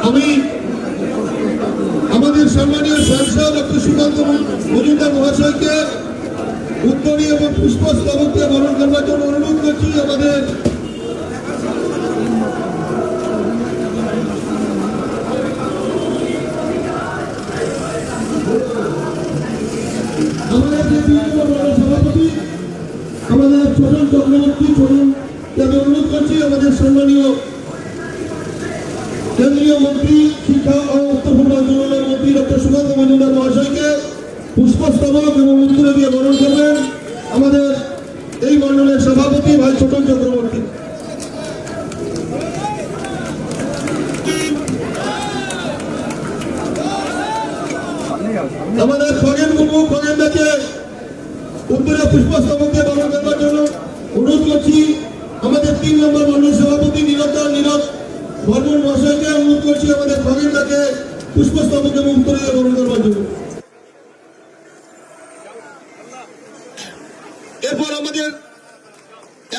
আমি আমাদের সম্মানীয় সাংসদ ডক্টর সুকান্ত মজুমদার মহাশয়কে উত্তরী এবং পুষ্পস্তবক দিয়ে বরণ করবার জন্য অনুরোধ করছি। আমাদের সভাপতি আমাদের ছোটন চক্রবর্তী ছোটনকে অনুরোধ করছি আমাদের সম্মানীয় কেন্দ্রীয় মন্ত্রী শিক্ষা ও উত্তর পূর্বাঞ্চলের মন্ত্রী ডক্টর সুকান্ত মজুমদার মহাশয়কে পুষ্পস্তবক এবং উত্তরে দিয়ে বরণ করবেন আমাদের এই মণ্ডলের সভাপতি ভাই ছোটন চক্রবর্তী। পুষ্পস্তবক দিয়ে বরণ করবার জন্য অনুরোধ করছি আমাদের 3 নম্বর মন্ডল সভাপতি নীরব বর্মন মহাশয়কে। অনুরোধ করছি আমাদের খগেন দাকে পুষ্পস্তবক এবং উত্তর দিয়ে বরণ করবার জন্য। এরপর আমাদের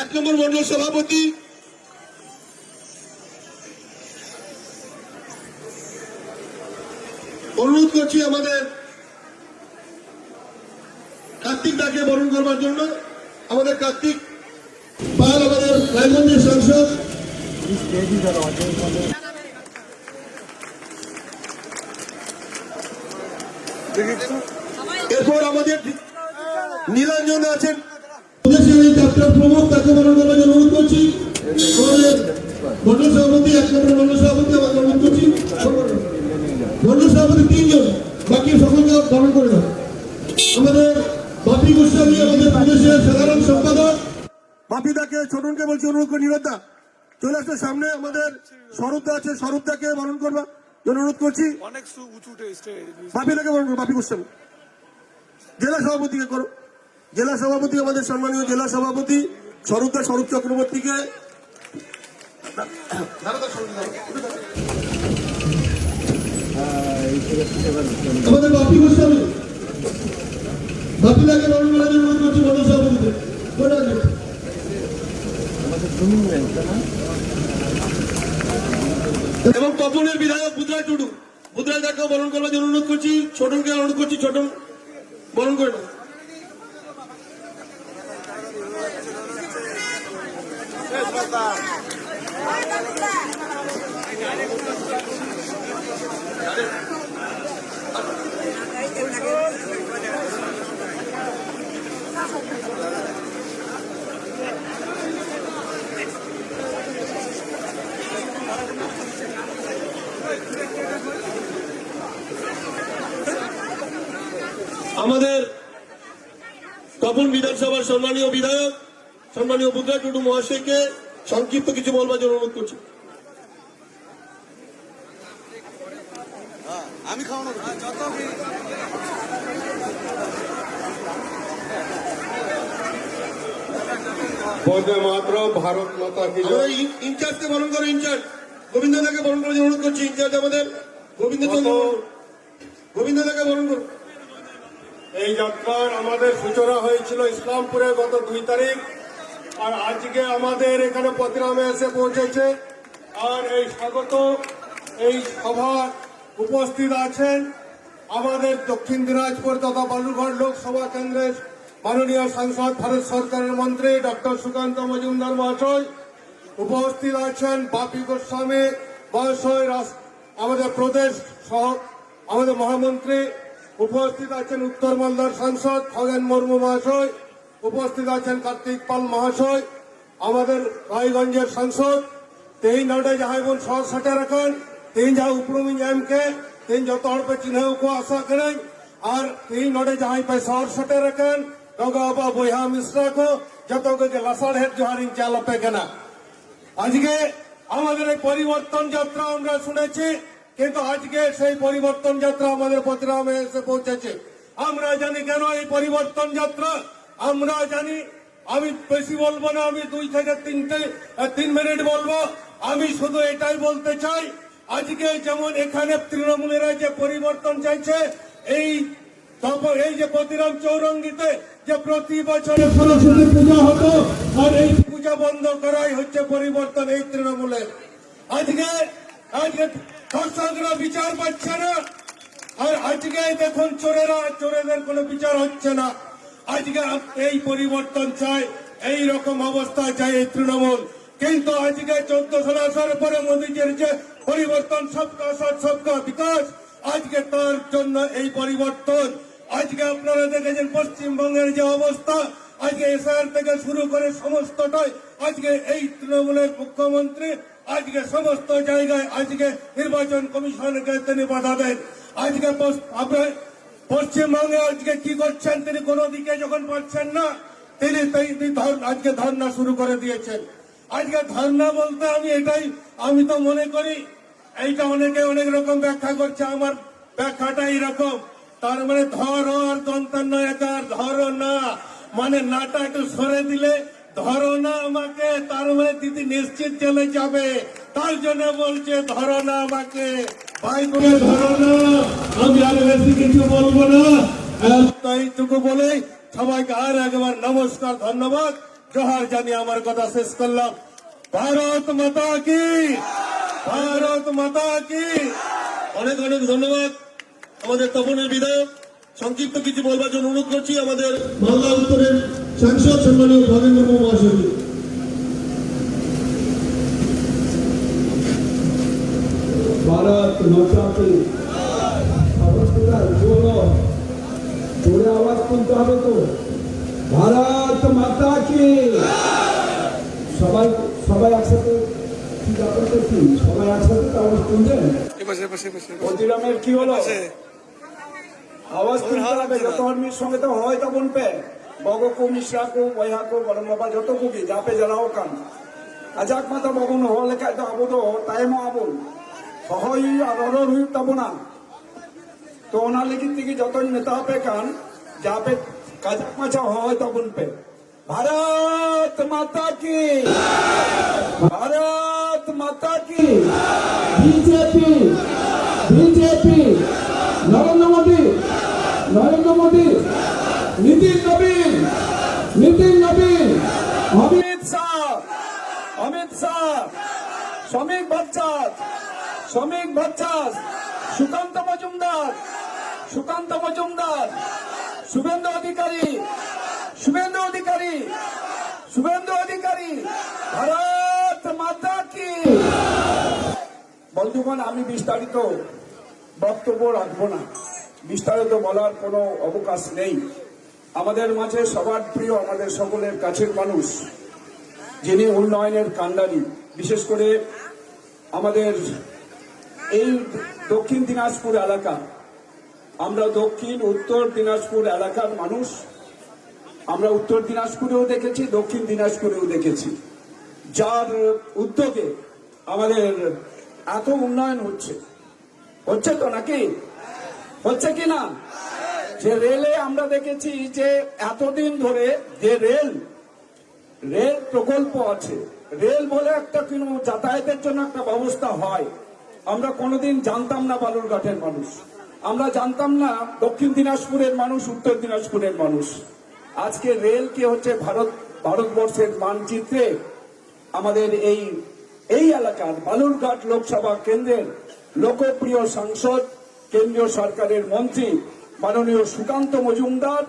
1 নম্বর মন্ডল সভাপতি অনুরোধ করছি আমাদের কার্তিক দাকে বরণ করবার জন্য। আমাদের কার্তিক পাল আমাদের রায়গঞ্জের সাংসদ। এরপর আমাদের নীলাঞ্জন আছেন প্রদেশের এই যাত্রার প্রমুখ, তাকে বরণ করবার জন্য অনুরোধ করছি। আমাদের মন্ডল সভাপতি 1 নম্বর মন্ডল সভাপতি আমাকে অনুরোধ করছি। মন্ডল সভাপতি 3 জন, বাকি সকলকে বরণ করে দাও। আমাদের বাপি গোস্বামী আমাদের প্রদেশের সাধারণ সম্পাদক। বাপিদাকে ছোটনকে বলছি অনুরোধ করে নীরদা চলে আসতে সামনে। আমাদের স্বরূপদা আছে, স্বরূপদাকে বরণ করবা জন্য অনুরোধ করছি। বাপিদাকে বরণ করো, বাপি গোস্বামী। জেলা সভাপতিকে করো, জেলা সভাপতি আমাদের সম্মানীয় জেলা সভাপতি স্বরূপ চক্রবর্তীকে। আমাদের বাপি গোস্বামী বাপিদাকে বরণ করার জন্য অনুরোধ করছি মন্ডল সভাপতিকে। এবং তপনের বিধায়ক বুধরাজ টুডু, বুধরাজ দাকে বরণ করবার জন্য অনুরোধ করছি। ছোটনকে অনুরোধ করছি, ছোটন বরণ করে নাও। আমাদের তপন বিধানসভার সম্মানীয় বিধায়ক সম্মানীয় বুধরাজ টুডু মহাশয়কে সংক্ষিপ্ত কিছু বলবার জন্য অনুরোধ করছি। আমি খাওয়ানো বন্দে মাতরম, ভারত মাতা কি জয়। ইনচার্জকে বরণ করো, ইনচার্জ গোবিন্দ দাকে বরণ করার জন্য অনুরোধ করছি। ইনচার্জ আমাদের গোবিন্দ দাকে বরণ করো। এই যাত্রার আমাদের সূচনা হয়েছিল ইসলামপুরে গত 2 তারিখ, আর আজকে আমাদের এখানে পতিরামে এসে পৌঁছেছে। আর এই স্বাগত এই সভা উপস্থিত আছেন আমাদের দক্ষিণ দিনাজপুর তথা বালুরঘাট লোকসভা কেন্দ্রের মাননীয় সাংসদ ভারত সরকারের মন্ত্রী ডক্টর সুকান্ত মজুমদার মহাশয়। উপস্থিত আছেন বাপি গোস্বামী মহাশয়, আমাদের প্রদেশ সহ আমাদের মহামন্ত্রী। উপস্থিত আছেন উত্তর মালদার সাংসদ খগেন মুর্মু মহাশয়। উপস্থিত আছেন কার্তিক পাল মহাশয় আমাদের রায়গঞ্জের সাংসদ। तेज नोटे जहां बन सौ सटे रखन तेज जहां उपरुम एम के तेज जो तौर पे चिन्ह को आशा करें और तेज नोटे जहां पे सौ सटे रखन गगा बाबा बोया मिश्रा को যত के लासाड़ हेड जोहारिन चाल पे केना আজকে আমাদের এই পরিবর্তন যাত্রা আমরা শুনেছি কিন্তু আজকে সেই পরিবর্তন যাত্রা আমাদের পতিরামে এসে পৌঁছেছে। আমরা জানি কেন এই পরিবর্তন যাত্রা আমরা জানি। আমি বেশি বলবো না, আমি 2 থেকে 3 মিনিট বলবো। আমি শুধু এটাই বলতে চাই আজকে যেমন এখানে তৃণমূলেরা যে পরিবর্তন চাইছে এই যে পতিরাম চৌরঙ্গিতে যে প্রতি বছরে সরস্বতী পূজা হতো আর এই পূজা বন্ধ করাই হচ্ছে পরিবর্তন এই তৃণমূলের। আজকে দর্শকরা বিচার পাচ্ছে না আর আজকে দেখুন চোরেদের কোনো বিচার হচ্ছে না। আজকে এই পরিবর্তন চাই, এই রকম অবস্থা চাই এই তৃণমূল। কিন্তু আজকে 14 বছর পরে মোদীজির যে পরিবর্তন সবকা সাথ সবকা বিকাশ আজকে তার জন্য এই পরিবর্তন। আজকে আপনারা দেখেছেন পশ্চিমবঙ্গের যে অবস্থা আজকে এসআর থেকে শুরু করে সমস্তটাই আজকে এই তৃণমূলের মুখ্যমন্ত্রী আজকে সমস্ত জায়গায় আজকে নির্বাচন কমিশনকে তিনি বাধা দেন। আজকে আপনার পশ্চিমবঙ্গে আজকে কি করছেন তিনি কোনো দিকে যখন পাচ্ছেন না তিনি আজকে ধর্ণা শুরু করে দিয়েছেন। আজকে ধর্ণা বলতে আমি তো মনে করি এইটা অনেকে অনেক রকম ব্যাখ্যা করছে, আমার ব্যাখ্যাটা এইরকম। তার মানে ধর আর দন্তান্ন একার ধর না মানে নাটা একটু সরে দিলে ধরো না আমাকে, তার মানে দিদি নিশ্চিত চলে যাবে, তার জন্য বলছে ধরো না আমাকে, ভাই বলে ধরো না, আমি আর বেশি কিছু বলবো না। এইটুকু বলে সবাইকে আর একবার নমস্কার, ধন্যবাদ, জোহার জানিয়ে আমার কথা শেষ করলাম। ভারত মাতা কি, ভারত মাতা কি। অনেক অনেক ধন্যবাদ আমাদের তপনের বিধায়ক। সংক্ষিপ্ত কিছু বলবার জন্য অনুরোধ করছি আমাদের মালদা উত্তরের সাংসদ সম্মানীয় ভগেন্দ্র মুর্মু মহাশয়কে। भारत माता की आवाज बोलो, जोरे आवाज सुनते হবে তো। भारत माता की সবাই সবাই একসাথে কি ব্যাপারটা কি, সবাই একসাথে তো আওয়াজ শুনছেন? অতিরামের কি হলো? আওয়াজ শুনতে হবে, যত আর্মির সঙ্গে তো হয় তখন পে বগো কো মিশ্রা কো বয়হা কো বরম বাবা যত কোবি যাপে জ্বালাও কান আজাক মাতা বগন হল লেখা তো আবো তো তাই মো আবো সহই আর হুই তব না। তো ওনা লিখিত থেকে যত নেতা পে কান যাপে কাজাক মাছা হয় তখন পে। भारत माता की, भारत माता की। बीजेपी बीजेपी नरेंद्र मोदी, नरेंद्र मोदी, नितिन नवीन, नितिन नवीन, अमित शाह, अमित शाह, श्रमिक भट्टाचार्य, श्रमिक भट्टाचार्य, सुकांत मजुमदार, सुकांत मजुमदार, शुभेंदु अधिकारी, शुभेंदु अधिकारी, शुभेंदु अधिकारी। भारत माता की। বন্ধুগণ, আমি বিস্তারিত বক্তব্য রাখবো না, বিস্তারিত বলার কোনো অবকাশ নেই। আমাদের মাঝে সবার প্রিয়, আমাদের সকলের কাছের মানুষ, যিনি উন্নয়নের কান্ডারি, বিশেষ করে আমাদের এই দক্ষিণ দিনাজপুর এলাকা, আমরা দক্ষিণ উত্তর দিনাজপুর এলাকার মানুষ। আমরা উত্তর দিনাজপুরেও দেখেছি, দক্ষিণ দিনাজপুরেও দেখেছি, যার উদ্যোগে আমাদের এত উন্নয়ন হচ্ছে, হচ্ছে তো নাকি, হচ্ছে কি না? যে রেলে আমরা দেখেছি যে এতদিন ধরে যে রেল প্রকল্প আছে, রেল বলে একটা কোনো যাতায়াতের জন্য একটা ব্যবস্থা হয়, আমরা কোনোদিন জানতাম না। বালুরঘাটের মানুষ আমরা জানতাম না, দক্ষিণ দিনাজপুরের মানুষ, উত্তর দিনাজপুরের মানুষ। আজকে রেল কি হচ্ছে ভারতবর্ষের মানচিত্রে আমাদের এই এলাকার বালুরঘাট লোকসভা কেন্দ্রের লোকপ্রিয় সাংসদ, কেন্দ্রীয় সরকারের মন্ত্রী মাননীয় সুকান্ত মজুমদার,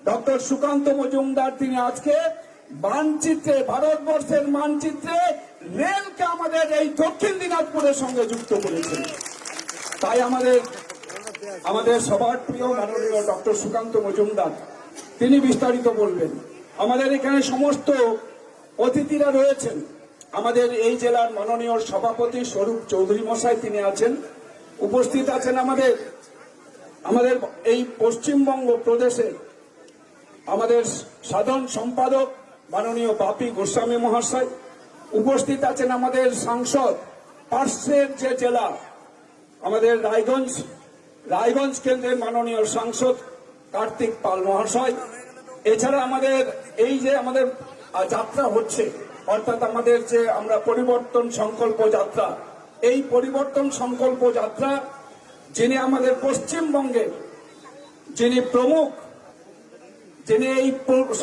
ডক্টর সুকান্ত মজুমদার, তিনি আজকে মানচিত্রে, ভারতবর্ষের মানচিত্রে রেলকে আমাদের এই দক্ষিণ দিনাজপুরের সঙ্গে যুক্ত করেছেন। তাই আমাদের সবার প্রিয় মাননীয় ডক্টর সুকান্ত মজুমদার, তিনি বিস্তারিত বলবেন। আমাদের এখানে সমস্ত অতিথিরা রয়েছেন। আমাদের এই জেলার মাননীয় সভাপতি স্বরূপ চৌধুরী মশাই, তিনি আছেন, উপস্থিত আছেন। আমাদের এই পশ্চিমবঙ্গ প্রদেশের আমাদের সাধারণ সম্পাদক মাননীয় বাপি গোস্বামী মহাশয়, উপস্থিত আছেন আমাদের সাংসদ, পার্শ্বের যে জেলা আমাদের রায়গঞ্জ কেন্দ্রের মাননীয় সাংসদ কার্তিক পাল মহাশয়। এছাড়া আমাদের এই যে আমাদের যাত্রা হচ্ছে, অর্থাৎ আমাদের যে আমরা পরিবর্তন সংকল্প যাত্রা, এই পরিবর্তন সংকল্প যাত্রা যিনি আমাদের পশ্চিমবঙ্গের যিনি প্রমুখ, যিনি এই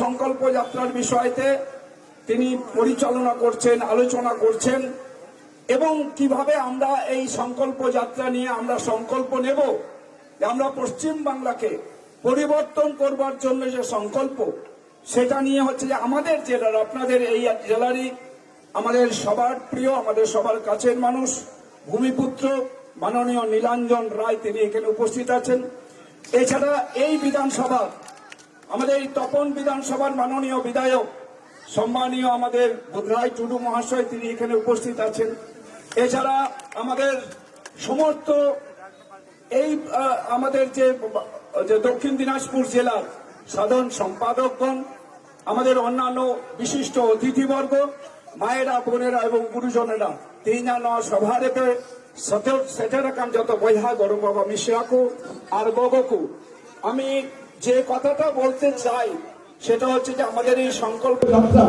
সংকল্প যাত্রার বিষয়তে তিনি পরিচালনা করছেন, আলোচনা করছেন, এবং কিভাবে আমরা এই সংকল্প যাত্রা নিয়ে আমরা সংকল্প নেব যে আমরা পশ্চিম বাংলাকে পরিবর্তন করবার জন্য যে সংকল্প, সেটা নিয়ে হচ্ছে যে আমাদের জেলার, আপনাদের এই জেলারই আমাদের সবার প্রিয়, আমাদের সবার কাছের মানুষ, ভূমিপুত্র মাননীয় নীলাঞ্জন রায়, তিনি এখানে উপস্থিত আছেন। এছাড়া এই বিধানসভা, আমাদের এই তপন বিধানসভার মাননীয় বিধায়ক সম্মানীয় আমাদের বুধরাই টুডু মহাশয়, তিনি এখানে উপস্থিত আছেন। এছাড়া আমাদের সমস্ত এই আমাদের যে দক্ষিণ দিনাজপুর জেলার সাধারণ সম্পাদকগণ, আমাদের অন্যান্য বিশিষ্ট অতিথিবর্গ, মায়েরা, বোনেরা এবং গুরুজনেরা, তিনা ন সভারেতে সেটেরাকাম যত বৈহা গরু বাবা মিশ্রাকু আর গগকু। আমি যে কথাটা বলতে চাই সেটা হচ্ছে যে আমাদের এই সংকল্প যাত্রা,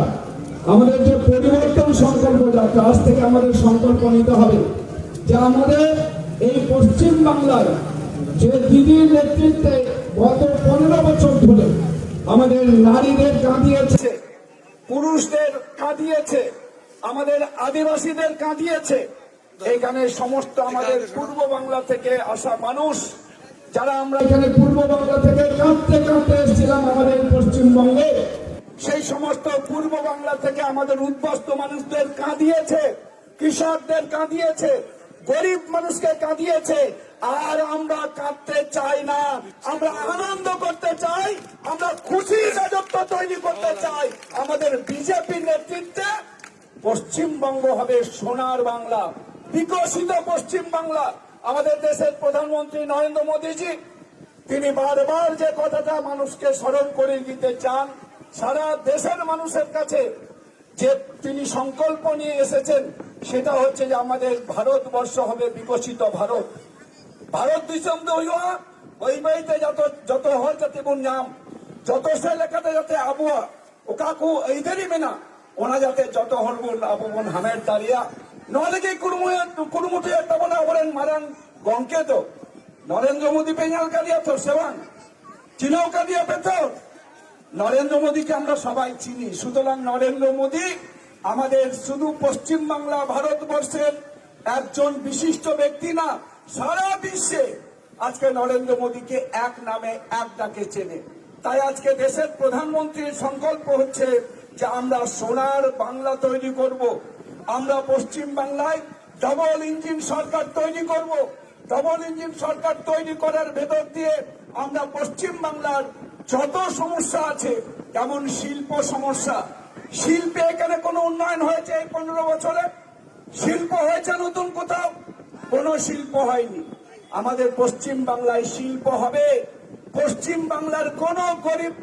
আমাদের যে পরিবর্তন সংকল্প যাত্রা, আজ থেকে আমাদের সংকল্প নিতে হবে যে আমাদের এই পশ্চিম বাংলায় যে দিদির নেতৃত্বে গত 15 বছর ধরে আমাদের নারীদের কাঁদিয়েছে, পুরুষদের কাঁদিয়েছে, আমাদের আদিবাসীদের কাঁদিয়েছে, এখানে সমস্ত আমাদের পূর্ব বাংলা থেকে আসা মানুষ যারা আমরা এখানে পূর্ব বাংলা থেকে কাঁদতে কাঁদতে এসেছিলাম আমাদের পশ্চিমবঙ্গে, সেই সমস্ত পূর্ব বাংলা থেকে আমাদের উদ্বাস্ত মানুষদের কাঁদিয়েছে, কৃষকদের কাঁদিয়েছে, গরিব মানুষকে কাঁদিয়েছে। আর আমরা কাঁদতে চাই না, আমরা আনন্দ করতে চাই, আমরা খুশির রাজত্ব তৈরি করতে চাই। আমাদের বিজেপির নেতৃত্বে পশ্চিমবঙ্গ হবে সোনার বাংলা, বিকশিত পশ্চিম বাংলা। আমাদের দেশের প্রধানমন্ত্রী নরেন্দ্র মোদীজি তিনি বারবার যে কথাটা মানুষকে স্মরণ করে দিতে চান, সারা দেশের মানুষের কাছে যে তিনি সংকল্প নিয়ে এসেছেন, সেটা হচ্ছে যে আমাদের ভারতবর্ষ হবে বিকশিত ভারত। ভারত দিশম দইয়া ওই বাড়িতে যত হল যাতে বোন নাম যত সে লেখাতে যাতে আবুয়া ও কাকু এইদেরই মেনা ওনা যাতে যত হল বোন আবু বোন হামের দাঁড়িয়া নহলে কি কুরুমুটি একটা বলে বলেন মারান গঙ্কে তো নরেন্দ্র মোদী পেঞ্জাল কালিয়া তো সেবান চিনাও কালিয়া পেতর। নরেন্দ্র মোদীকে আমরা সবাই চিনি, সুতরাং নরেন্দ্র মোদী আমাদের শুধু পশ্চিম বাংলা ভারতবর্ষের একজন বিশিষ্ট ব্যক্তি না, সারা বিশ্বে আজকে নরেন্দ্র মোদীকে এক নামে এক ডাকে চেনে। তাই আজকে দেশের প্রধানমন্ত্রীর সংকল্প হচ্ছে যে আমরা সোনার বাংলা তৈরি করব, আমরা পশ্চিম বাংলায় ডবল ইঞ্জিন সরকার তৈরি করব। ডবল ইঞ্জিন সরকার তৈরি করার ভেতর দিয়ে আমরা পশ্চিম বাংলার যত সমস্যা আছে, যেমন শিল্প সমস্যা, শিল্পে এখানে কোনো উন্নয়ন হয়েছে এই 15 বছরে? শিল্প হয়েছে নতুন কোথাও? কোনো শিল্প হয়নি। আমাদের পশ্চিম বাংলায় শিল্প হবে। পশ্চিম বাংলার কোন গরিব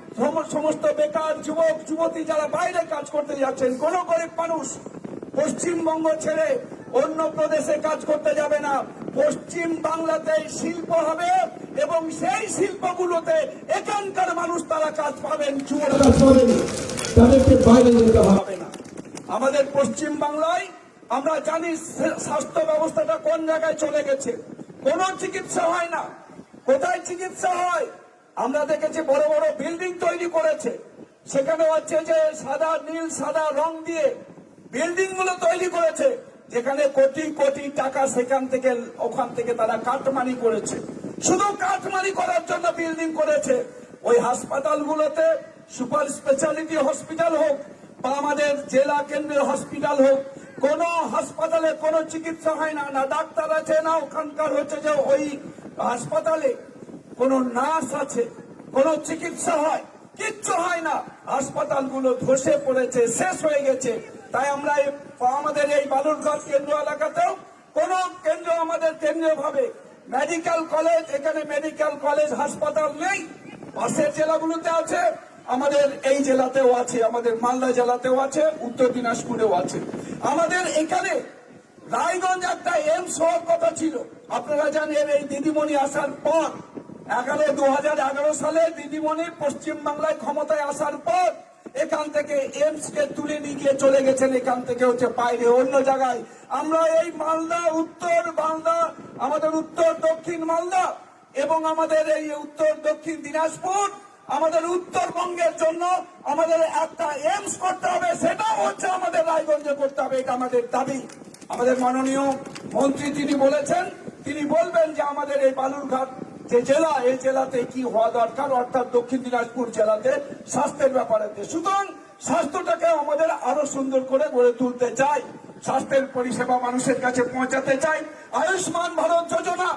সমস্ত বেকার যুবক যুবতী যারা বাইরে কাজ করতে যাচ্ছেন, কোন গরিব মানুষ পশ্চিমবঙ্গ ছেড়ে অন্য প্রদেশে কাজ করতে যাবে না। পশ্চিম বাংলাতেই শিল্প হবে এবং সেই শিল্পগুলোতে এখানকার মানুষ তারা কাজ পাবেন, যুবকরা কাজ পাবেন, তাদেরকে বাইরে যেতে হবে না। আমাদের পশ্চিম বাংলায় আমরা জানি স্বাস্থ্য ব্যবস্থাটা কোন জায়গায় চলে গেছে, কোন চিকিৎসা হয় না। কোথায় চিকিৎসা হয়? আমরা দেখেছি বড় বড় বিল্ডিং তৈরি করেছে, সেখানে হচ্ছে যে সাদা নীল সাদা রং দিয়ে বিল্ডিং গুলো তৈরি করেছে, যেখানে কোটি কোটি টাকা সেখান থেকে ওখান থেকে তারা কাটমানি করেছে। শুধু কাটমানি করার জন্য বিল্ডিং করেছে। ওই হাসপাতালগুলোতে সুপার স্পেশালিটি হসপিটাল হোক বা আমাদের জেলা কেন্দ্রের হসপিটাল হোক, কোন হাসপাতালে কোনো চিকিৎসা হয় না, না ডাক্তার আছে, না ওখানকার হচ্ছে যে ওই হাসপাতালে কোন নার্স আছে, কোন চিকিৎসা হয়, কিচ্ছু হয় না। হাসপাতালগুলো ধসে পড়েছে, শেষ হয়ে গেছে। তাই আমরা আমাদের এই বালুরঘাট কেন্দ্র এলাকাতেও কোন কেন্দ্র আমাদের কেন্দ্রীয় ভাবে মেডিকেল কলেজ, এখানে মেডিকেল কলেজ হাসপাতাল নেই। পাশের জেলাগুলোতে আছে, আমাদের এই জেলাতেও আছে, আমাদের মালদা জেলাতেও আছে, উত্তর দিনাজপুরেও আছে। আমাদের এখানে রায়গঞ্জ একটা এইমস হওয়ার কথা ছিল। আপনারা জানেন এই দিদিমণি আসার পর 2011 সালে দিদিমণি পশ্চিম বাংলায় ক্ষমতায় আসার পর এখান থেকে এইমস কে তুলে নিয়ে গিয়ে চলে গেছেন, এখান থেকে হচ্ছে বাইরে অন্য জায়গায়। আমরা এই মালদা উত্তর মালদা, আমাদের উত্তর দক্ষিণ মালদা এবং আমাদের এই উত্তর দক্ষিণ দিনাজপুর, আমাদের উত্তরবঙ্গের জন্য আমাদের একটা এইমস করতে হবে, সেটাও হচ্ছে আমাদের রায়গঞ্জে করতে হবে। এটা আমাদের দাবি। আমাদের মাননীয় মন্ত্রী তিনি বলেছেন, তিনি বলবেন যে আমাদের এই বালুরঘাট যে জেলা, এই জেলাতে কি হওয়া দরকার, অর্থাৎ দক্ষিণ দিনাজপুর জেলাতে স্বাস্থ্যের ব্যাপারে। সুতরাং স্বাস্থ্যটাকে আমাদের আরো সুন্দর করে গড়ে তুলতে চাই, স্বাস্থ্যের পরিষেবা মানুষের কাছে পৌঁছাতে চাই। আয়ুষ্মান ভারত যোজনা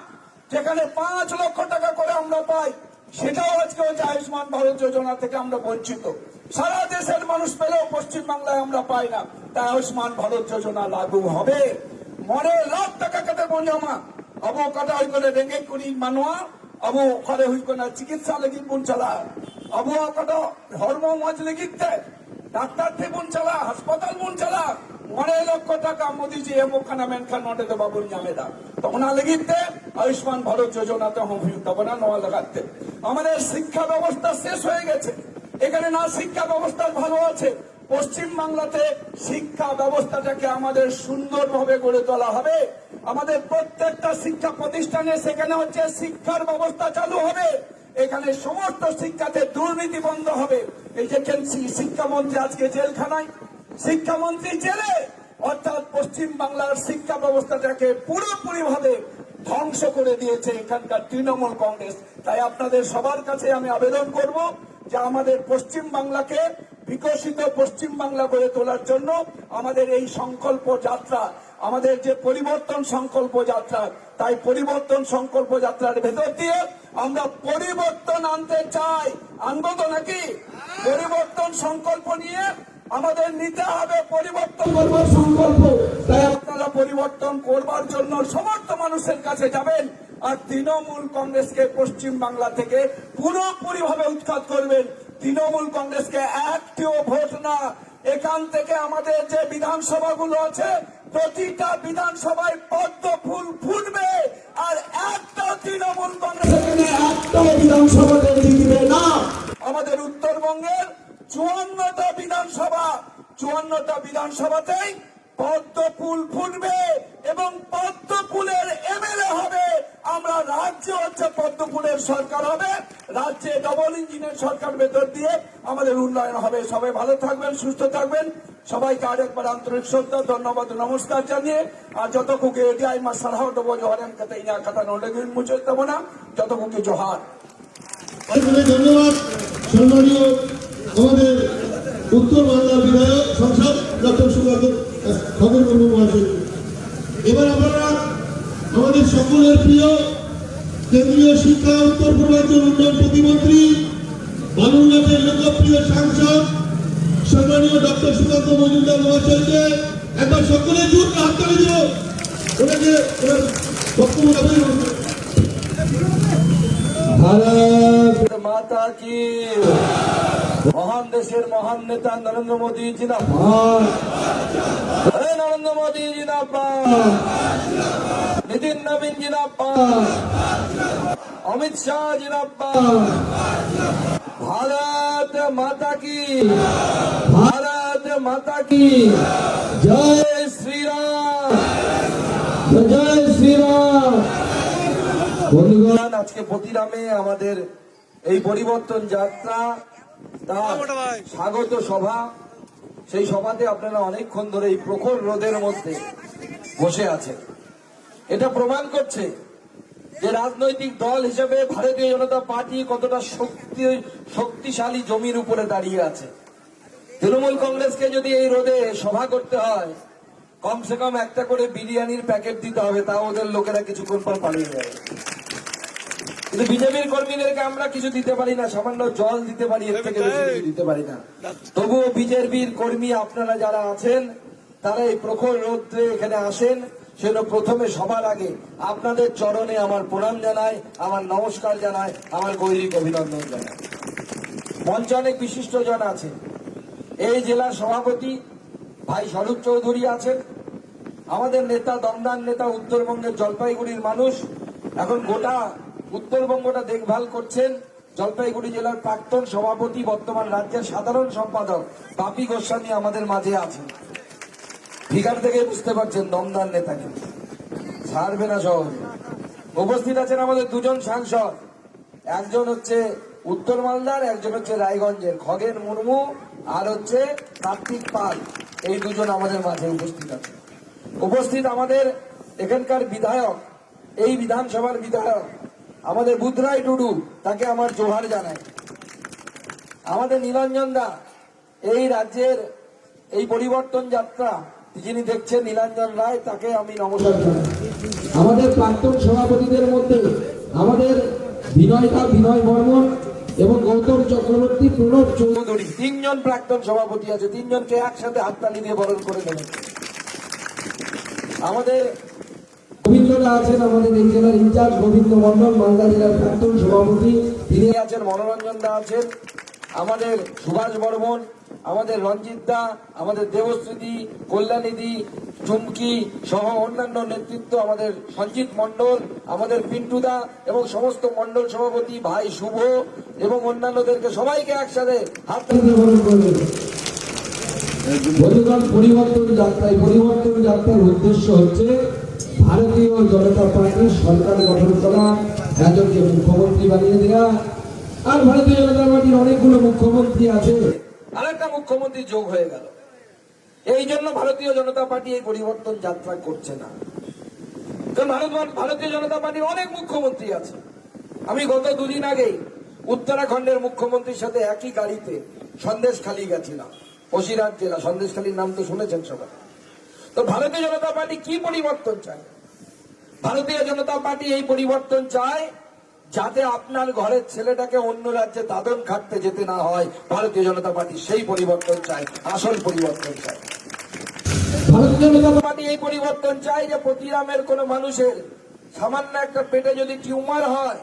যেখানে 5 লক্ষ টাকা করে আমরা পাই, সেটাও আজকে হচ্ছে আয়ুষ্মান ভারত যোজনা থেকে আমরা বঞ্চিত। সারা দেশের মানুষ পেলেও পশ্চিম বাংলায় আমরা পাই না। তাই আয়ুষ্মান ভারত যোজনা লাগু হবে। মনে লাখ টাকা কাটে বঞ্জামা আবু কাটা হই করে রেঙ্গে করি মানুয়া আবু ঘরে হই করে চিকিৎসা লেগে বুন চালা আবু কাটা ধর্ম মজ লেগিতে ডাক্তার थे बुन चला হাসপাতাল বুন চলা 9 লক্ষ টাকা মোদিজি এমখানা মেনখান নোটে তো বাবুল জামেদা তখন লেগিতে আয়ুষ্মান ভারত যোজনাতে হম তখন নোয়া লাগাতে। আমাদের শিক্ষা ব্যবস্থা শেষ হয়ে গেছে। এখানে না শিক্ষা ব্যবস্থা ভালো আছে, পশ্চিম বাংলাতে শিক্ষা ব্যবস্থাটাকে আমাদের সুন্দরভাবে গড়ে তোলা হবে। আমাদের প্রত্যেকটা শিক্ষা প্রতিষ্ঠানে সেখানে হচ্ছে শিক্ষার ব্যবস্থা চালু হবে। এখানে সমস্ত শিক্ষাতে দুর্নীতি বন্ধ হবে। এই যে শিক্ষামন্ত্রী আজকে জেলখানায়, শিক্ষামন্ত্রী জেলে, অর্থাৎ পশ্চিম বাংলার শিক্ষা ব্যবস্থাটাকে পুরোপুরি ভাবে ধ্বংস করে দিয়েছে এখানকার তৃণমূল কংগ্রেস। তাই আপনাদের সবার কাছে আমি আবেদন করব যে আমাদের পশ্চিম বাংলাকে বিকশিত পশ্চিম বাংলা গড়ে তোলার জন্য আমাদের এই সংকল্প যাত্রা, আমাদের যে পরিবর্তন সংকল্প যাত্রা, তাই পরিবর্তন সংকল্প যাত্রার ভেতর দিয়ে আমরা পরিবর্তন আনতে চাই। আনবো তো নাকি? পরিবর্তন সংকল্প নিয়ে আমাদের নিতে হবে পরিবর্তন করবার সংকল্প। তাই আপনারা পরিবর্তন করবার জন্য সমস্ত মানুষের কাছে যাবেন আর তৃণমূল কংগ্রেসকে পশ্চিম বাংলা থেকে পুরোপুরি ভাবে উৎখাত করবেন। তৃণমূল কংগ্রেসকে একটিও ভোট না, এখান থেকে আমাদের যে বিধানসভাগুলো আছে প্রতিটা বিধানসভায় পদ্ম ফুল ফুটবে আর একটা তৃণমূল কংগ্রেস এখানে একটা বিধানসভাতে জিতবে না। আমাদের উত্তরবঙ্গের 54টা বিধানসভা, 54টা বিধানসভাতেই পদ্ম ফুল ফুটবে এবং পদ্ম ফুলের এমএলএ হবে। আমরা রাজ্যে হচ্ছে পদ্ম ফুলের সরকার হবে, রাজ্যে ডবল ইঞ্জিনের সরকার ভেতর দিয়ে আমাদের উন্নয়ন হবে। সবাই ভালো থাকবেন, সুস্থ থাকবেন। সবাইকে আরেকবার আন্তরিক শ্রদ্ধা, ধন্যবাদ, নমস্কার জানিয়ে আর যত কুকে এডিআই মা সারাহ ডবো জোহারেন কাতে ইনা কাতা নলেগুন মুছে দেব না, যত কুকে জোহার। ধন্যবাদ সম্মানীয় আমাদের উত্তর বাংলার বিধায়ক সংসদ ডক্টর সুকান্ত খগেন মুর্মু মহাশয়। এবার আমরা আমাদের সকলের প্রিয় কেন্দ্রীয় শিক্ষা উত্তর পূর্বাঞ্চল উন্নয়ন প্রতিমন্ত্রী বালুরঘাটের লোকপ্রিয় সাংসদ সম্মানীয় ডক্টর সুকান্ত মজুমদার মহাশয়কে একবার সকলের জোর হাততালি দিব। ওনাকে ওনার বক্তব্য ভারত মাতা কি, মহান দেশের মহান নেতা নরেন্দ্র মোদী জিন্দাবাদ, নরেন্দ্র মোদী জিন্দাবাদ, নীতিন নবীন জিন্দাবাদ, অমিত শাহ জিন্দাবাদ। ভারত মাতা কি, ভারত মাতা কি, জয় শ্রীরাম, জয় শ্রীরাম। বন্ধুগণ, আজকে প্রতিরামে আমাদের এই পরিবর্তন যাত্রা তার স্বাগত সভা, সেই সভাতে আপনারা অনেকক্ষণ ধরে এই প্রখর রোদের মধ্যে বসে আছেন। এটা প্রমাণ করছে যে রাজনৈতিক দল হিসেবে ভারতীয় জনতা পার্টি কতটা শক্তিশালী জমির উপরে দাঁড়িয়ে আছে। তৃণমূল কংগ্রেসকে যদি এই রোদে সভা করতে হয়, কমসে কম একটা করে বিরিয়ানির প্যাকেট দিতে হবে, তা ওদের লোকেরা কিছুক্ষণ পর পালিয়ে যাবে। কিন্তু বিজেপির কর্মীদেরকে আমরা কিছু দিতে পারি না, সামান্য জল দিতে পারি, এর থেকে বেশি কিছু দিতে পারি না। তবুও বিজেপির কর্মী আপনারা যারা আছেন তারা এই প্রখর রৌদ্রে এখানে আসেন, সেজন্য প্রথমে সবার আগে আপনাদের চরণে আমার প্রণাম জানাই, আমার নমস্কার জানাই, আমার গৈরিক অভিনন্দন জানাই। মঞ্চে অনেক বিশিষ্ট জন আছেন। এই জেলার সভাপতি ভাই স্বরূপ চৌধুরী আছেন, আমাদের নেতা, দমদার নেতা, উত্তরবঙ্গের জলপাইগুড়ির মানুষ, এখন গোটা উত্তরবঙ্গটা দেখভাল করছেন। জলপাইগুড়ি জেলার প্রাক্তন সভাপতি, বর্তমান রাজ্যের সাধারণ সম্পাদক বাপি গোস্বামী আমাদের মাঝে আছেন। ফিগার থেকে বুঝতে পারছেন দমদার নেতাকে ছাড়বে না সহজে। উপস্থিত আছেন আমাদের দুজন সাংসদ, একজন হচ্ছে উত্তর মালদার, একজন হচ্ছে রায়গঞ্জের, খগেন মুর্মু আর হচ্ছে কার্তিক পাল। এই দুজন আমাদের মাঝে উপস্থিত আছে। উপস্থিত আমাদের এখানকার বিধায়ক, এই বিধানসভার বিধায়ক আমাদের বুধরাই টুডু, তাকে আমার জোহার জানাই। আমাদের নীলাঞ্জন দা, এই রাজ্যের এই পরিবর্তন যাত্রা যিনি দেখছেন, নীলাঞ্জন রায়, তাকে আমি নমস্কার জানাই। আমাদের প্রাক্তন সভাপতিদের মধ্যে আমাদের বিনয় বর্মন এবং গৌতম চক্রবর্তী, প্রণব চৌধুরী, তিনজন প্রাক্তন সভাপতি আছে। তিনজনকে একসাথে হাততালি দিয়ে বরণ করে দেবেন। আমাদের গোবিন্দরা আছেন, আমাদের এই জেলার ইনচার্জ গোবিন্দ মন্ডল, মালদা জেলার প্রাক্তন সভাপতি, তিনি আছেন। মনোরঞ্জন দা আছেন, আমাদের সুভাষ বর্মন, আমাদের রঞ্জিত দা, আমাদের দেবশ্রীদি, কল্যাণীদি, চুমকি সহ অন্যান্য নেতৃত্ব, আমাদের সঞ্জিত মণ্ডল, আমাদের পিন্টুদা এবং সমস্ত মণ্ডল সভাপতি ভাই শুভ এবং অন্যান্যদেরকে সবাইকে একসাথে হাত বন্ধুগণ, পরিবর্তন যাত্রার উদ্দেশ্য হচ্ছে ভারতীয় জনতা পার্টির সরকার গঠন করা, একজনকে মুখ্যমন্ত্রী বানিয়ে দেওয়া। আর ভারতীয় জনতা পার্টির অনেকগুলো মুখ্যমন্ত্রী আছে, আরেকটা মুখ্যমন্ত্রী যোগ হয়ে গেল। এই জন্য ভারতীয় জনতা পার্টি এই পরিবর্তন যাত্রা করছে না, কারণ ভারতীয় জনতা পার্টির অনেক মুখ্যমন্ত্রী আছে। আমি গত দুদিন আগে উত্তরাখণ্ডের মুখ্যমন্ত্রীর সাথে একই গাড়িতে সন্দেশখালী গেছিলাম, বসিরহাট জেলা। সন্দেশখালীর নাম তো শুনেছেন সবাই। তো ভারতীয় জনতা পার্টি কি পরিবর্তন চায়? ভারতীয় জনতা পার্টি এই পরিবর্তন চায় যাতে আপনার ঘরের ছেলেটাকে অন্য রাজ্যে দাদন খাটতে যেতে না হয়। ভারতীয় জনতা পার্টি সেই পরিবর্তন চায়, আসল পরিবর্তন চায়। ভারতীয় জনতা পার্টি এই পরিবর্তন চায় যে প্রতিরামের কোন মানুষের সামান্য একটা পেটে যদি টিউমার হয়,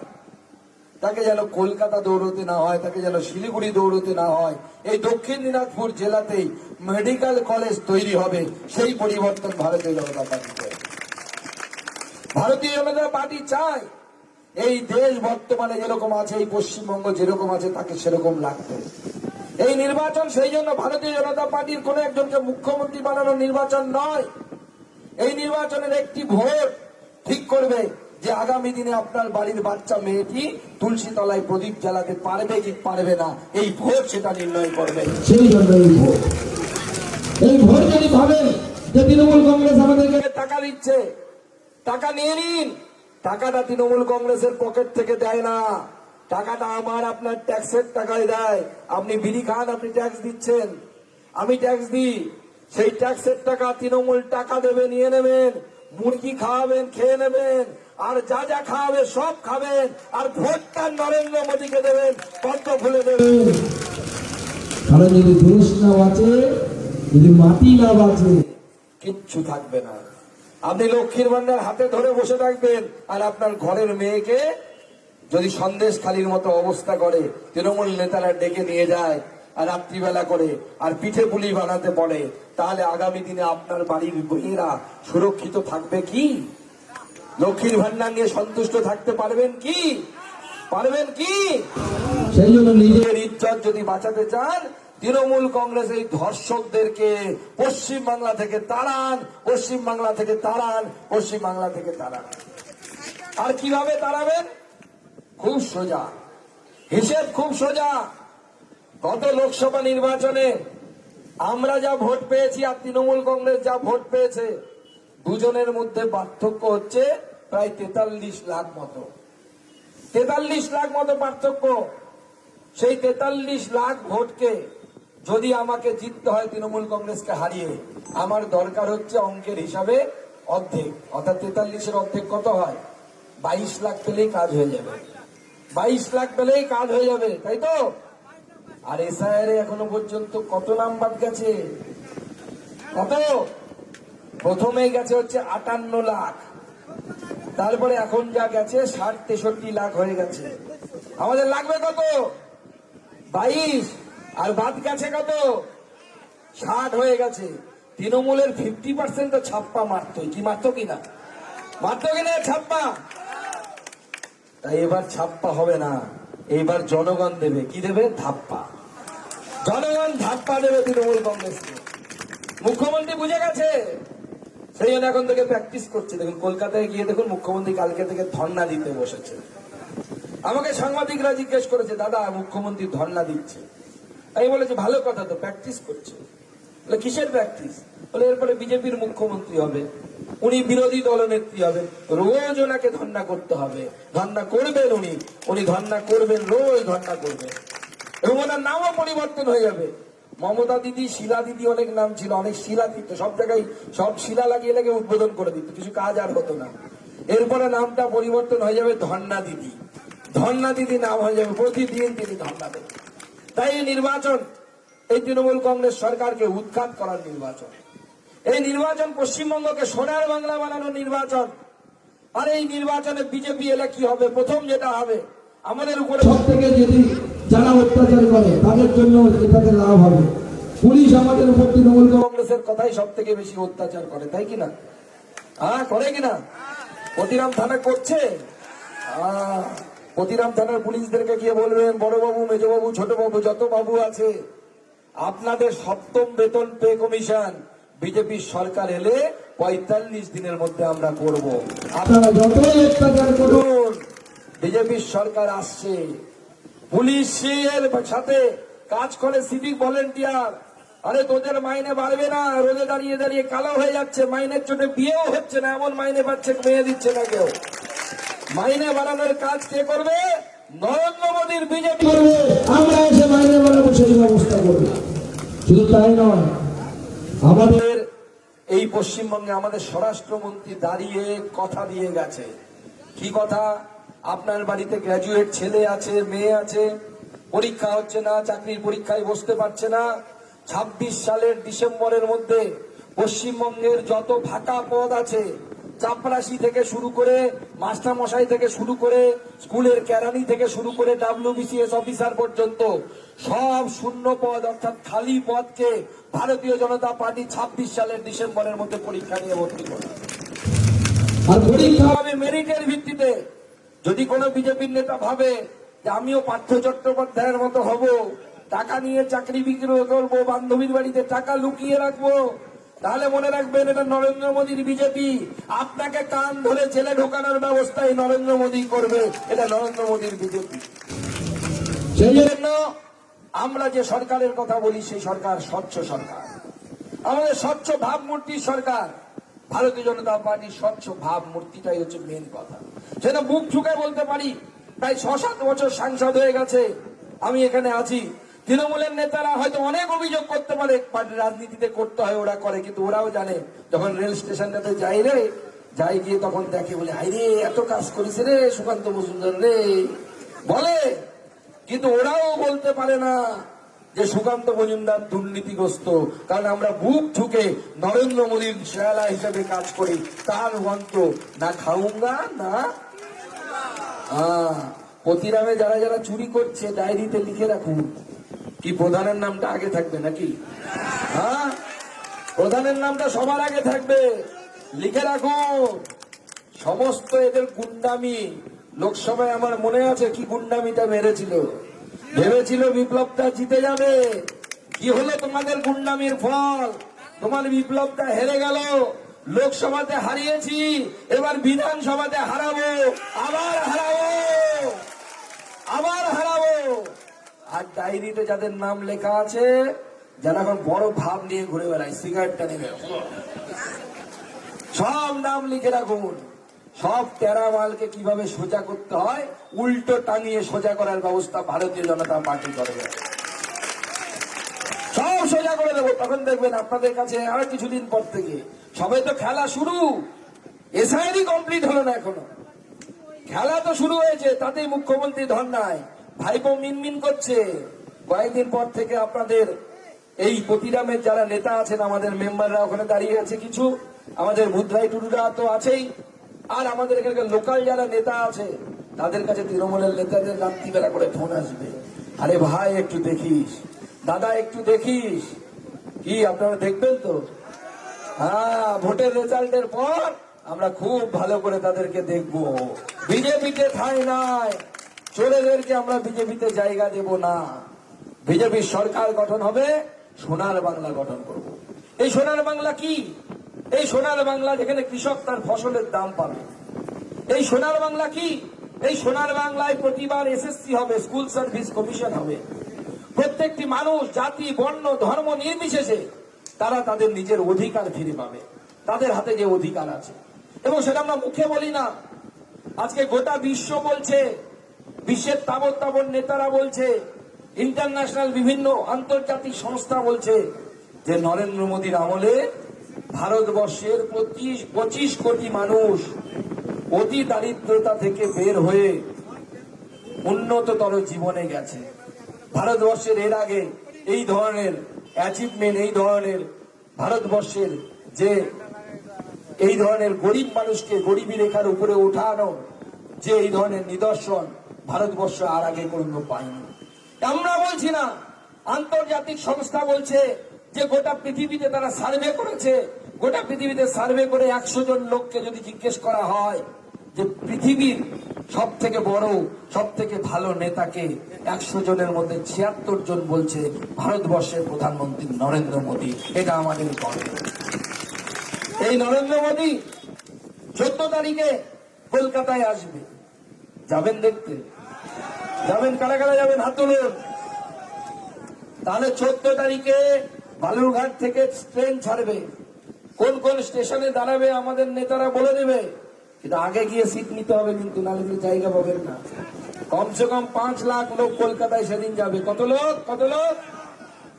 তাকে যেন কলকাতা দৌড়তে না হয়, তাকে যেন শিলিগুড়ি দৌড়তে না হয়। এই দক্ষিণ দিনাজপুর জেলাতেই মেডিকেল কলেজ তৈরি হবে, সেই পরিবর্তন ভারতীয় জনতা পার্টি চায়। ভারতীয় জনতা পার্টি চায় এই দেশ বর্তমানে যেরকম আছে, এই পশ্চিমবঙ্গ যেরকম আছে, তাকে সেরকম লাগবে। এই নির্বাচন সেই জন্য ভারতীয় জনতা পার্টির কোন একজনকে মুখ্যমন্ত্রী বানানোর নির্বাচন নয়। এই নির্বাচনের একটি ভোট ঠিক করবে যে আগামী দিনে আপনার বাড়ির বাচ্চা মেয়েটি তুলসী তলায় প্রদীপ জ্বালাতে পারবে কি পারবে না, এই ভোট সেটা নির্ণয় করবে। সেই জন্য এই ভোট যদি ভাবেন যে তৃণমূল কংগ্রেস আমাদেরকে টাকা দিচ্ছে, টাকা নিয়ে নিন। টাকাটা তৃণমূল কংগ্রেসের পকেট থেকে দেয় না, টাকাটা আমার আপনার ট্যাক্সের টাকায় দেয়। আপনি বিড়ি খান, আপনি ট্যাক্স দিচ্ছেন, আমি ট্যাক্স দিই। সেই ট্যাক্সের টাকা তৃণমূল টাকা দেবে, নিয়ে নেবেন। মুরগি খাওয়াবেন, খেয়ে নেবেন, আর যা যা খাওয়াবে সব খাবেন, আর ভোটটা নরেন্দ্র মোদীকে দেবেন, পদ্ম ফুলে দেবেন। কারণ যদি দেশ না বাঁচে, যদি মাটি না বাঁচে, কিচ্ছু থাকবে না। আপনি লক্ষ্মীর ভান্ডার হাতে ধরে বসে থাকবেন, আর আপনার ঘরের মেয়েকে যদি সন্দেশখালীর মতো অবস্থা করে, তৃণমূল নেতারা ডেকে নিয়ে যায় আর রাত্রিবেলা করে আর পিঠে পুলি বানাতে বলে, তাহলে আগামী দিনে আপনার বাড়ির মেয়েরা সুরক্ষিত থাকবে কি? লক্ষ্মীর ভান্ডার নিয়ে সন্তুষ্ট থাকতে পারবেন কি? পারবেন কি? সেই জন্য নিজের ইজ্জত যদি বাঁচাতে চান, তৃণমূল কংগ্রেস এই ধর্ষকদেরকে পশ্চিম বাংলা থেকে তাড়ান, পশ্চিম বাংলা থেকে তাড়ান, পশ্চিম বাংলা থেকে তাড়ান। আর কিভাবে তাড়াবেন? খুব সোজা হিসেব, খুব সোজা। গত লোকসভা নির্বাচনে আমরা যা ভোট পেয়েছি আর তৃণমূল কংগ্রেস যা ভোট পেয়েছে, দুজনের মধ্যে পার্থক্য হচ্ছে প্রায় 43 লাখ মতো। 43 লাখ মতো পার্থক্য। সেই 43 লাখ ভোটকে যদি আমাকে জিততে হয় তৃণমূল কংগ্রেসকে হারিয়ে, আমার দরকার হচ্ছে অঙ্কের হিসাবে অর্ধেক, অর্থাৎ 43-এর অর্ধেক কত হয়? 22 লাখ পেলেই কাজ হয়ে যাবে। 22 লাখ পেলেই কাজ হয়ে যাবে, তাই তো? আর এসআইআর এখনো পর্যন্ত কত নাম্বার গেছে? কত? প্রথমেই গেছে হচ্ছে 58 লাখ, তারপরে এখন যা গেছে 60-63 লাখ হয়ে গেছে। আমাদের লাগবে কত? 22, আর বাদ গেছে কত? 60 হয়ে গেছে। তৃণমূলের 50% তো ছাপ্পা মারতো, কি মারতো কিনা? মারতো কিনা ছাপ্পা? তাই এবার ছাপ্পা হবে না, এইবার জনগণ দেবে। কি দেবে? ধাপ্পা। জনগণ ধাপ্পা দেবে তৃণমূল কংগ্রেসকে। মুখ্যমন্ত্রী বুঝে গেছে, সেই জন্য এখন থেকে প্র্যাকটিস করছে। দেখুন কলকাতায় গিয়ে দেখুন মুখ্যমন্ত্রী কালকে থেকে ধর্ণা দিতে বসেছে। আমাকে সাংবাদিকরা জিজ্ঞেস করেছে, দাদা মুখ্যমন্ত্রী ধর্ণা দিচ্ছে। আমি বলেছি ভালো কথা তো, প্র্যাকটিস করছে। বলে কিসের প্র্যাকটিস? বলে এরপরে বিজেপির মুখ্যমন্ত্রী হবে, উনি বিরোধী দলনেত্রী হবে, রোজ ওনাকে ধর্ণা করতে হবে। ধর্ণা করবেন উনি ধর্ণা করবেন, রোজ ধর্ণা করবেন, এবং ওনার নামও পরিবর্তন হয়ে যাবে। মমতা দিদি, শিলা দিদি, অনেক নাম ছিল, অনেক শিলা দিত, সব জায়গায় সব শিলা লাগিয়ে লাগিয়ে উদ্বোধন করে দিত, কিছু কাজ আর হতো না। এরপরে নামটা পরিবর্তন হয়ে যাবে ধর্ণা দিদি। ধর্ণা দিদি নাম হয়ে যাবে, প্রতিদিন তিনি ধর্ণা দেবেন। তাই এই নির্বাচন এই তৃণমূল কংগ্রেস সরকারকে উৎখাত করার নির্বাচন। এই নির্বাচন পশ্চিমবঙ্গকে সোনার বাংলা বানানোর নির্বাচন। আর এই নির্বাচনে বিজেপি এলে কি হবে? প্রথম যেটা হবে, আমাদের উপরে সব থেকে যদি যারা অত্যাচার করে তাদের জন্য এটাতে লাভ হবে। পুলিশ আমাদের উপর তৃণমূল কংগ্রেসের কথাই সব থেকে বেশি অত্যাচার করে, তাই কিনা? হ্যাঁ, করে কিনা? প্রতিরাম থানা করছে। প্রতিরাম থানার পুলিশদেরকে গিয়ে বলবেন, বড়বাবু, মেজবাবু, ছোটবাবু, যত বাবু আছে, আপনাদের সপ্তম বেতন পে কমিশন বিজেপির সরকার এলে 45 দিনের মধ্যে আমরা করব। আপনারা যতই অত্যাচার করুন, বিজেপির সরকার আসছে। পুলিশের সাথে কাজ করে সিভিক ভলেন্টিয়ার। আরে তোদের মাইনে বাড়বে না, রোদে দাঁড়িয়ে দাঁড়িয়ে কালো হয়ে যাচ্ছে, মাইনের জন্য বিয়েও হচ্ছে না, এমন মাইনে পাচ্ছে, মেয়ে দিচ্ছে না কেউ। মাইনে বাড়ানোর কাজ কে করবে? নরেন্দ্র মোদীর বিজেপি করবে, আমরা এসে মাইনে বাড়াবো, সেই ব্যবস্থা করবে। শুধু তাই নয়, আমাদের এই পশ্চিমবঙ্গে আমাদের স্বরাষ্ট্রমন্ত্রী দাঁড়িয়ে কথা দিয়ে গেছে। কি কথা? আপনার বাড়িতে গ্র্যাজুয়েট ছেলে আছে, মেয়ে আছে, পরীক্ষা হচ্ছে না, চাকরির পরীক্ষায় বসতে পারছে না, 26 সালের ডিসেম্বরের মধ্যে পশ্চিমবঙ্গের যত ফাঁকা পদ আছে, চাপরাশি থেকে শুরু করে, মাস্টারমশাই থেকে শুরু করে, স্কুলের কেরানি থেকে শুরু করে WBCS অফিসার পর্যন্ত সব শূন্য পদ, অর্থাৎ খালি পদকে ভারতীয় জনতা পার্টি 26 সালের ডিসেম্বরের মধ্যে পরীক্ষা নিয়ে ভর্তি করে। আর পরীক্ষা হবে মেরিটের ভিত্তিতে। যদি কোনো বিজেপির নেতা ভাবে যে আমিও পার্থ চট্টোপাধ্যায়ের মতো হব, টাকা নিয়ে চাকরি বিক্রি করবো, বান্ধবীর বাড়িতে টাকা লুকিয়ে রাখবো, তাহলে মনে রাখবেন, এটা নরেন্দ্র মোদীর বিজেপি। আপনাকে কান ধরে জেলে ঢোকানোর ব্যবস্থা এই নরেন্দ্র মোদী করবে। এটা নরেন্দ্র মোদীর বিজেপি। সেই জন্য আমরা যে সরকারের কথা বলি, সেই সরকার স্বচ্ছ সরকার, আমাদের স্বচ্ছ ভাবমূর্তির সরকার। ভারতীয় জনতা পার্টির স্বচ্ছ ভাবমূর্তিটাই হচ্ছে মেন কথা। সেটা বুক ঠুকে বলতে পারি, প্রায় 6-7 বছর সাংসদ হয়ে গেছে, আমি এখানে আছি। তৃণমূলের নেতারা হয়তো অনেক অভিযোগ করতে পারে, রাজনীতিতে করতে হয়, ওরা করে, কিন্তু ওরাও জানে যখন রেল স্টেশনটাতে যাই গিয়ে তখন দেখে, বলে আরে এত কাজ করেছে রে সুকান্ত মজুমদার রে, বলে। কিন্তু ওরাও বলতে পারে না যে সুকান্ত মজুমদার দুর্নীতিগ্রস্ত, কারণ আমরা বুক ঠুকে নরেন্দ্র মোদীর শেয়ালা হিসেবে কাজ করি। তার মন্ত্র না খাউঙ্গা না। প্রতিরামে যারা যারা চুরি করছে, ডায়েরিতে লিখে রাখুন। কি প্রধানের নামটা আগে থাকবে নাকি? হ্যাঁ, প্রধানের নামটা সবার আগে থাকবে, লিখে রাখুন। সমস্ত এদের গুন্ডামি, লোকসভায় আমার মনে আছে কি গুন্ডামিটা মেরেছিল। ভেবেছিল বিপ্লবটা জিতে যাবে, কি হলো তোমাদের গুন্ডামির ফল? তোমার বিপ্লবটা হেরে গেল। লোকসভাতে হারিয়েছি, এবার বিধানসভাতে হারাবো, আবার হারাবো। আর ডায়েরিতে যাদের নাম লেখা আছে, যারা এখন বড় ভাব নিয়ে ঘুরে বেড়ায়, সিগারেটটা নেবে, সব নাম লিখে রাখুন। সব তেরা মালকে কিভাবে সোজা করতে হয়, উল্টো টাঙিয়ে সোজা করার ব্যবস্থা ভারতীয় জনতা পার্টি করবে। সব সোজা করে দেবো, তখন দেখবেন আপনাদের কাছে আর কিছুদিন পর থেকে। সবে তো খেলা শুরু, এসআইআরই কমপ্লিট হলো না এখনো। খেলা তো শুরু হয়েছে, তাতেই মুখ্যমন্ত্রী ধর্নায়, ভাইপো মিনমিন করছে। কয়েকদিন পর থেকে আপনাদের এই প্রতিরামের যারা নেতা আছেন, আমাদের মেম্বাররা ওখানে দাঁড়িয়ে আছে, কিছু আমাদের মুদ্রাই টুডুরা তো আছেই, আর আমাদের এখানকার লোকাল যারা নেতা আছে, তাদের কাছে তৃণমূলের নেতাদের রাত্রিবেলা করে ফোন আসবে, আরে ভাই একটু দেখিস, দাদা একটু দেখিস। কি আপনারা দেখবেন তো? হ্যাঁ, ভোটের রেজাল্টের পর আমরা খুব ভালো করে তাদেরকে দেখবো। বিজেপিতে ঠাঁই নাই, চোরেদেরকে আমরা বিজেপিতে জায়গা দেব না। বিজেপির সরকার গঠন হবে, সোনার বাংলা গঠন করব। এই সোনার বাংলা কি? এই সোনার বাংলা যেখানে কৃষক তার ফসলের দাম পাবে। এই সোনার বাংলা কি? এই সোনার বাংলায় প্রতিবার এসএসসি হবে, স্কুল সার্ভিস কমিশন হবে। প্রত্যেকটি মানুষ, জাতি, বর্ণ, ধর্ম নির্বিশেষে তারা তাদের নিজের অধিকার ফিরে পাবে, তাদের হাতে যে অধিকার আছে। এবং সেটা আমরা মুখে বলি না, আজকে গোটা বিশ্ব বলছে, বিশ্বের তাবৎ তাবৎ নেতারা বলছে, ইন্টারন্যাশনাল বিভিন্ন আন্তর্জাতিক সংস্থা বলছে যে নরেন্দ্র মোদীর আমলে ভারতবর্ষের 25 কোটি মানুষ অতি দারিদ্রতা থেকে বের হয়ে উন্নততর জীবনে গেছে। ভারতবর্ষের এর আগে এই ধরনের অ্যাচিভমেন্ট, এই ধরনের ভারতবর্ষের যে এই ধরনের গরিব মানুষকে গরিবী রেখার উপরে উঠানো, যে এই ধরনের নিদর্শন ভারতবর্ষ আর আগে কোনো পায়নি। আমরা বলছি না, আন্তর্জাতিক সংস্থা বলছে যে গোটা পৃথিবীতে তারা সার্ভে করেছে, গোটা পৃথিবীতে সার্ভে করে 100 জন লোককে যদি জিজ্ঞেস করা হয় যে পৃথিবীর সব থেকে বড়, সব থেকে ভালো নেতাকে, 100 জনের মধ্যে 76 জন বলছে ভারতবর্ষের প্রধানমন্ত্রী নরেন্দ্র মোদী। এটা আমাদের গর্ব। এই নরেন্দ্র মোদী 14 তারিখে কলকাতায় আসবে, যাবেন দেখতে? যাবেন? কারা কারা যাবেন হাত তুলুন। তাহলে 14 তারিখে বালুরঘাট থেকে ট্রেন ছাড়বে, কোন কোন স্টেশনে দাঁড়াবে আমাদের নেতারা বলে দেবে, কিন্তু আগে গিয়ে সিট নিতে হবে, কিন্তু নাহলে কিন্তু জায়গা পাবেন না। কমসে কম 5 লাখ লোক কলকাতায় সেদিন যাবে। কত লোক? কত লোক?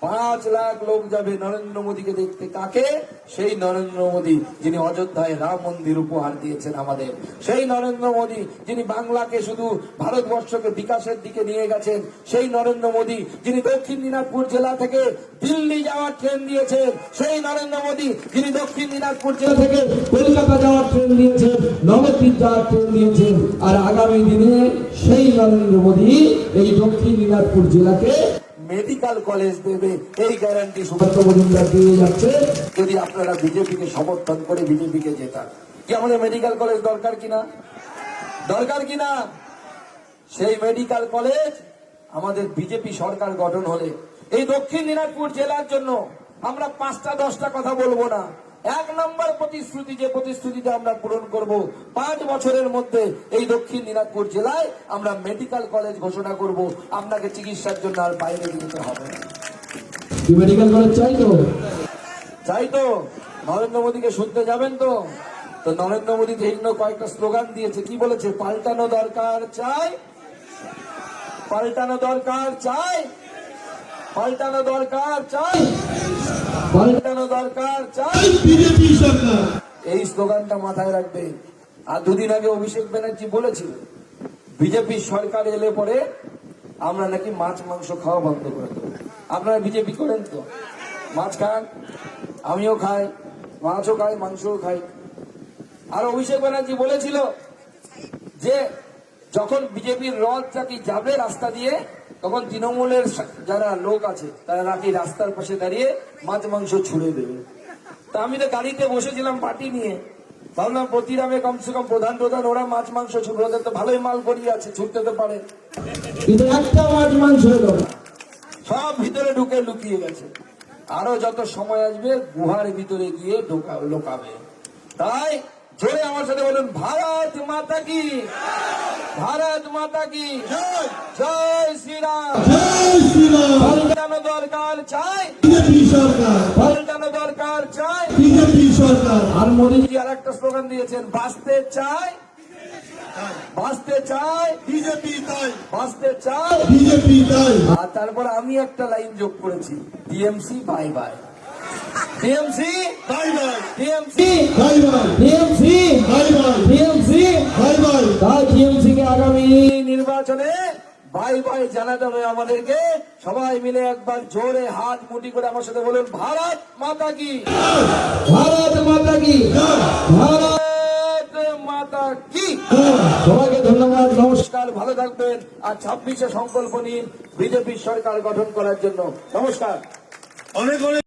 5 লাখ লোক যাবে নরেন্দ্র মোদীকে দেখতে। কাকে? সেই নরেন্দ্র মোদী যিনি অযোধ্যায় রাম মন্দির উপহার দিয়েছেন আমাদের, সেই নরেন্দ্র মোদী যিনি বাংলাকে শুধু ভারতবর্ষকে বিকাশের দিকে নিয়ে গেছেন, সেই নরেন্দ্র মোদী যিনি দক্ষিণ দিনাজপুর জেলা থেকে দিল্লি যাওয়ার ট্রেন দিয়েছেন, সেই নরেন্দ্র মোদী যিনি দক্ষিণ দিনাজপুর জেলা থেকে কলকাতা যাওয়ার ট্রেন দিয়েছেন, নবদ্বীপ যাওয়ার ট্রেন দিয়েছেন, আর আগামী দিনে সেই নরেন্দ্র মোদী এই দক্ষিণ দিনাজপুর জেলাকে মেডিকেল কলেজ দেবে, এই গ্যারান্টি সুব্রত মজুমদার দিয়ে যাচ্ছে। যদি আপনারা বিজেপিকে সমর্থন করে বিজেপিকে জেতান। কি আমাদের মেডিকেল কলেজ দরকার কিনা? দরকার কিনা? সেই মেডিকেল কলেজ আমাদের বিজেপি সরকার গঠন হলে এই দক্ষিণ দিনাজপুর জেলার জন্য আমরা 5টা 10টা কথা বলবো না। 1 নম্বর প্রতিশ্রুতি, যে প্রতিশ্রুতিটা আমরা পূরণ করব, 5 বছরের মধ্যে এই দক্ষিণ দিনাজপুর জেলায় আমরা মেডিকেল কলেজ ঘোষণা করব। আপনাকে চিকিৎসার জন্য আর বাইরে যেতে হবে না। মেডিকেল কলেজ চাই তো? চাই তো। নরেন্দ্র মোদীকে শুনতে যাবেন তো? তো নরেন্দ্র মোদী এই জন্য কয়েকটা স্লোগান দিয়েছে। কি বলেছে? পাল্টানো দরকার চাই, পাল্টানো দরকার চাই, পাল্টানো দরকার চাই, পাল্টানো দরকার চাই। বিজেপি সরকার। এই স্লোগানটা মাথায় রাখবে। আর 2 দিন আগে অভিষেক ব্যানার্জি বলেছিল বিজেপি সরকার এলে পরে আমরা নাকি মাছ মাংস খাওয়া বন্ধ করে দেবো। আপনারা বিজেপি করেন তো? মাছ খান? আমিও খাই, মাছও খাই, মাংসও খাই। আর অভিষেক ব্যানার্জি বলেছিল যে যখন বিজেপির রথটা কি যাবে রাস্তা দিয়ে, তখন তৃণমূলের যারা লোক আছে তারা নাকি রাস্তার পাশে দাঁড়িয়ে মাছ মাংস ছুড়ে দেবে। তা আমি তো গাড়িতে বসেছিলাম পার্টি নিয়ে, ভাবলাম প্রতিরামে কমসে কম প্রধান ওরা মাছ মাংস ছুড়বে, ওদের তো ভালোই মাল করিয়ে আছে, ছুটতে তো পারে। কিন্তু একটা মাছ মাংস হলো না। সব ভিতরে ঢুকে লুকিয়ে গেছে। আরো যত সময় আসবে গুহার ভিতরে গিয়ে লোকাবে। তাই জোরে আমার সাথে বলুন, ভারত মাতা কি, ভারত মাতা কি জয় শ্রীরাম। জয় শ্রীরাম। পাল্টানো দরকার চাই, বিজেপি সরকার। পাল্টানো দরকার চাই। বিজেপি সরকার। আর মোদীজি মোদীজি আর একটা স্লোগান দিয়েছেন, বাঁচতে চাই, বাঁচতে চাই, বিজেপি তাই। বাঁচতে চাই। বিজেপি তাই। আর তারপর আমি একটা লাইন যোগ করেছি, TMC bye bye, TMC bye bye. TMC bye bye. TMC bye bye. TMC bye bye. তাই টিএমসি কে আগামী নির্বাচনে বাই বাই জানাতে হবে আমাদেরকে। সবাই মিলে একবার জোরে হাত মুঠি করে আমার সাথে বলুন, ভারত মাতা কি, ভারত মাতা কি, ভারত মাতা কি। সবাইকে ধন্যবাদ, নমস্কার। নমস্কার, ভালো থাকবেন। আর 26-এ সংকল্প নিন বিজেপি সরকার গঠন করার জন্য। নমস্কার। অনেক অনেক